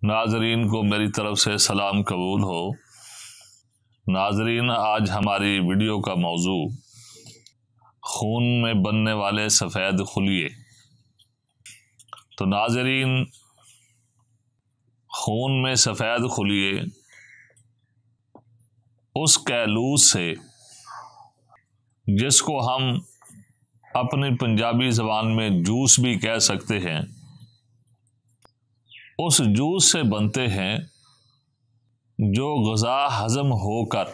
नाजरीन को मेरी तरफ से सलाम कबूल हो। नाजरीन, आज हमारी वीडियो का मौजू खून में बनने वाले सफ़ेद खुलिये। तो नाजरीन, खून में सफ़ेद खुलिये उस कैलूस से जिसको हम अपनी पंजाबी ज़बान में जूस भी कह सकते हैं, उस जूस से बनते हैं जो ग़िज़ा हज़म होकर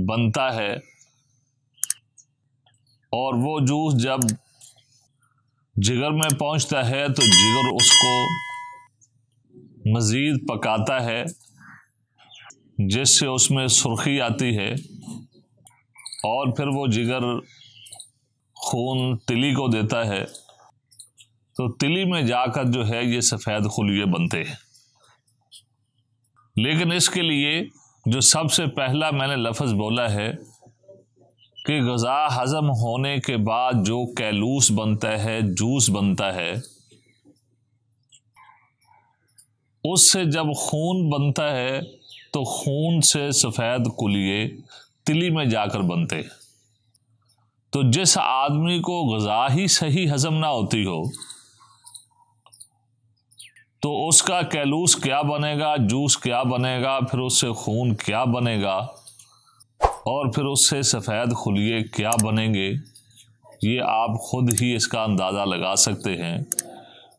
बनता है। और वो जूस जब जिगर में पहुंचता है तो जिगर उसको मज़ीद पकाता है, जिससे उसमें सुर्खी आती है और फिर वो जिगर खून तिली को देता है, तो तिली में जाकर जो है ये सफ़ेद खुलिये बनते हैं। लेकिन इसके लिए जो सबसे पहला मैंने लफ्ज़ बोला है कि ग़िज़ा हज़म होने के बाद जो कैलूस बनता है, जूस बनता है, उससे जब खून बनता है तो खून से सफ़ेद खुलिये तिली में जाकर बनते हैं। तो जिस आदमी को ग़िज़ा ही सही हज़म ना होती हो तो उसका कैलूस क्या बनेगा, जूस क्या बनेगा, फिर उससे खून क्या बनेगा और फिर उससे सफ़ेद खुलिये क्या बनेंगे, ये आप खुद ही इसका अंदाज़ा लगा सकते हैं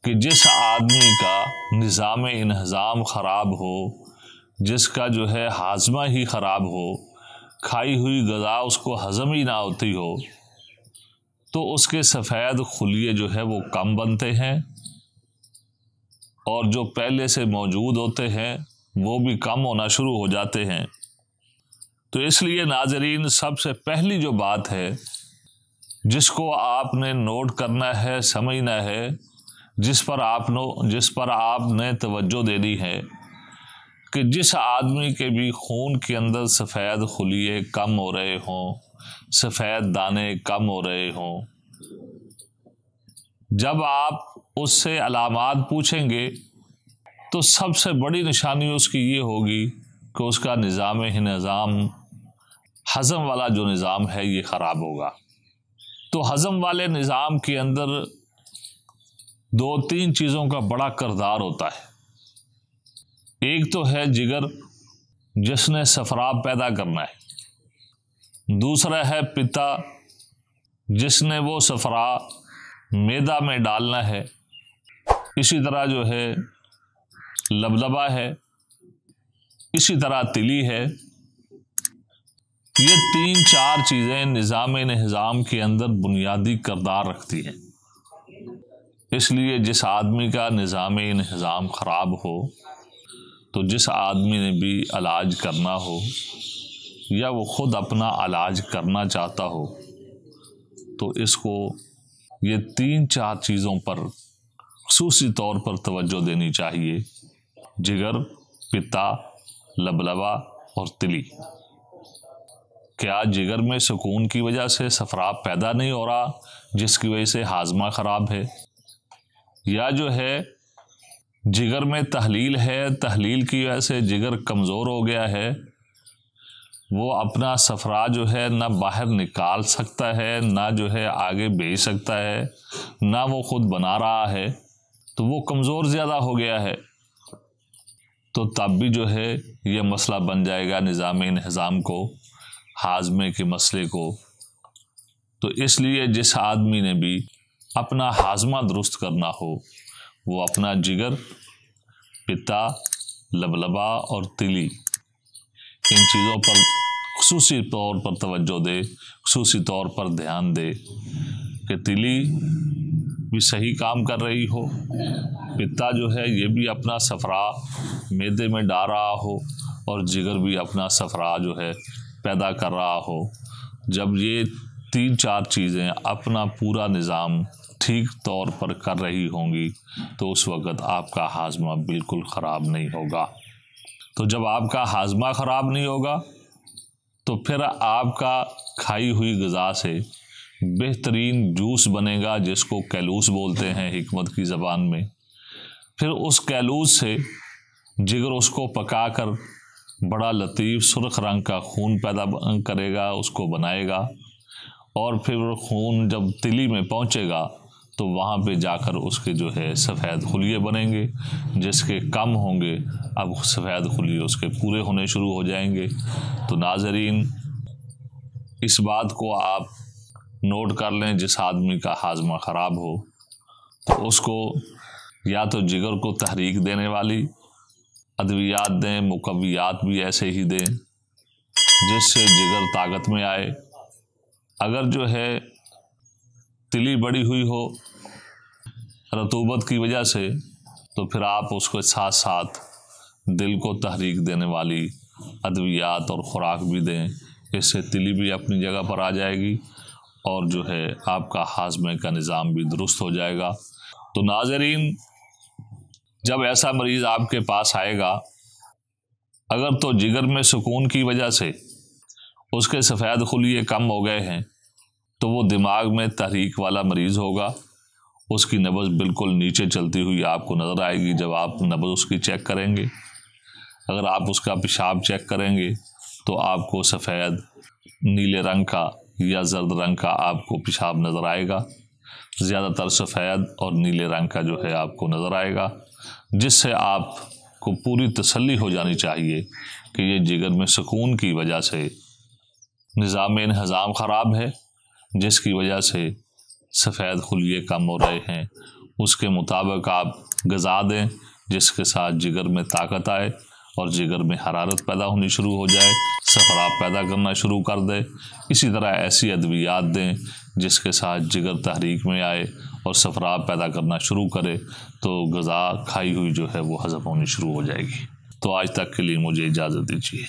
कि जिस आदमी का निज़ाम इंहज़ाम ख़राब हो, जिसका जो है हाजमा ही ख़राब हो, खाई हुई ग़िज़ा उसको हज़म ही ना होती हो, तो उसके सफ़ेद खुलिये जो है वो कम बनते हैं और जो पहले से मौजूद होते हैं वो भी कम होना शुरू हो जाते हैं। तो इसलिए नाज़रीन, सबसे पहली जो बात है जिसको आपने नोट करना है, समझना है, जिस पर आपने तवज्जो देनी है कि जिस आदमी के भी खून के अंदर सफ़ेद खुलिये कम हो रहे हों, सफ़ेद दाने कम हो रहे हों, जब आप उससे अलामात पूछेंगे तो सबसे बड़ी निशानी उसकी ये होगी कि उसका निज़ाम इंहज़ाम, हज़म वाला जो निज़ाम है ये ख़राब होगा। तो हज़म वाले निज़ाम के अंदर दो तीन चीज़ों का बड़ा किरदार होता है। एक तो है जिगर, जिसने सफ़रा पैदा करना है। दूसरा है पिता, जिसने वो सफ़रा मैदा में डालना है। इसी तरह जो है लबलबा है, इसी तरह तिली है। ये तीन चार चीज़ें निज़ाम इंहज़ाम के अंदर बुनियादी किरदार रखती हैं। इसलिए जिस आदमी का निज़ाम इंहज़ाम ख़राब हो, तो जिस आदमी ने भी इलाज करना हो या वो ख़ुद अपना इलाज करना चाहता हो, तो इसको ये तीन चार चीज़ों पर ख़ुसूसी तौर पर तवज्जो देनी चाहिए। जिगर, पिता, लबलबा और तिली। क्या जिगर में सुकून की वजह से सफ़रा पैदा नहीं हो रहा, जिसकी वजह से हाजमा ख़राब है? या जो है जिगर में तहलील है, तहलील की वजह से जिगर कमज़ोर हो गया है, वो अपना सफ़रा जो है ना बाहर निकाल सकता है, ना जो है आगे भेज सकता है, ना वो ख़ुद बना रहा है, तो वो कमज़ोर ज़्यादा हो गया है। तो तब भी जो है ये मसला बन जाएगा निज़ाम इंहज़ाम को, हाजमे के मसले को। तो इसलिए जिस आदमी ने भी अपना हाजमा दुरुस्त करना हो, वो अपना जिगर, पिता, लबलबा और तिली, इन चीज़ों पर ख़ुसूसी तौर पर तवज्जो दे, ख़ुसूसी तौर पर ध्यान दे कि तिली भी सही काम कर रही हो, पिता जो है ये भी अपना सफ़रा मैदे में डाल रहा हो और जिगर भी अपना सफ़रा जो है पैदा कर रहा हो। जब ये तीन चार चीज़ें अपना पूरा निज़ाम ठीक तौर पर कर रही होंगी तो उस वक़्त आपका हाजमा बिल्कुल ख़राब नहीं होगा। तो जब आपका हाजमा ख़राब नहीं होगा तो फिर आपका खाई हुई ग़िज़ा से बेहतरीन जूस बनेगा, जिसको कैलूस बोलते हैं हिकमत की ज़बान में। फिर उस कैलूज से जिगर उसको पकाकर बड़ा लतीफ़ सुर्ख रंग का खून पैदा करेगा, उसको बनाएगा। और फिर वो खून जब तिली में पहुंचेगा तो वहाँ पे जाकर उसके जो है सफ़ेद खुलिये बनेंगे, जिसके कम होंगे अब सफ़ेद खुलिये उसके पूरे होने शुरू हो जाएंगे। तो नाज़रीन, इस बात को आप नोट कर लें, जिस आदमी का हाजमा ख़राब हो तो उसको या तो जिगर को तहरीक देने वाली अद्वियात दें, मुकव्वियात भी ऐसे ही दें जिससे जिगर ताकत में आए। अगर जो है तिली बड़ी हुई हो रतूबत की वजह से तो फिर आप उसके साथ साथ दिल को तहरीक देने वाली अद्वियात और ख़ुराक भी दें। इससे तिली भी अपनी जगह पर आ जाएगी और जो है आपका हाजमे का निज़ाम भी दुरुस्त हो जाएगा। तो नाज़रीन, जब ऐसा मरीज़ आपके पास आएगा, अगर तो जिगर में सुकून की वजह से उसके सफ़ेद खुलिये कम हो गए हैं तो वो दिमाग में तहरीक वाला मरीज़ होगा। उसकी नब्ज़ बिल्कुल नीचे चलती हुई आपको नज़र आएगी जब आप नब्ज़ उसकी चेक करेंगे। अगर आप उसका पेशाब चेक करेंगे तो आपको सफ़ेद नीले रंग का या जर्द रंग का आपको पेशाब नज़र आएगा। ज़्यादातर सफ़ेद और नीले रंग का जो है आपको नज़र आएगा, जिससे आपको पूरी तसल्ली हो जानी चाहिए कि ये जिगर में सुकून की वजह से निज़ाम इंहिज़ाम ख़राब है, जिसकी वजह से सफ़ेद खुलिये कम हो रहे हैं। उसके मुताबिक आप ग़िज़ा दें जिसके साथ जिगर में ताकत आए और जिगर में हरारत पैदा होनी शुरू हो जाए, सफ़राब पैदा करना शुरू कर दे। इसी तरह ऐसी अद्वियात दें जिसके साथ जिगर तहरीक में आए और सफ़राब पैदा करना शुरू करे, तो ग़िज़ा खाई हुई जो है वो हज़म होनी शुरू हो जाएगी। तो आज तक के लिए मुझे इजाज़त दीजिए।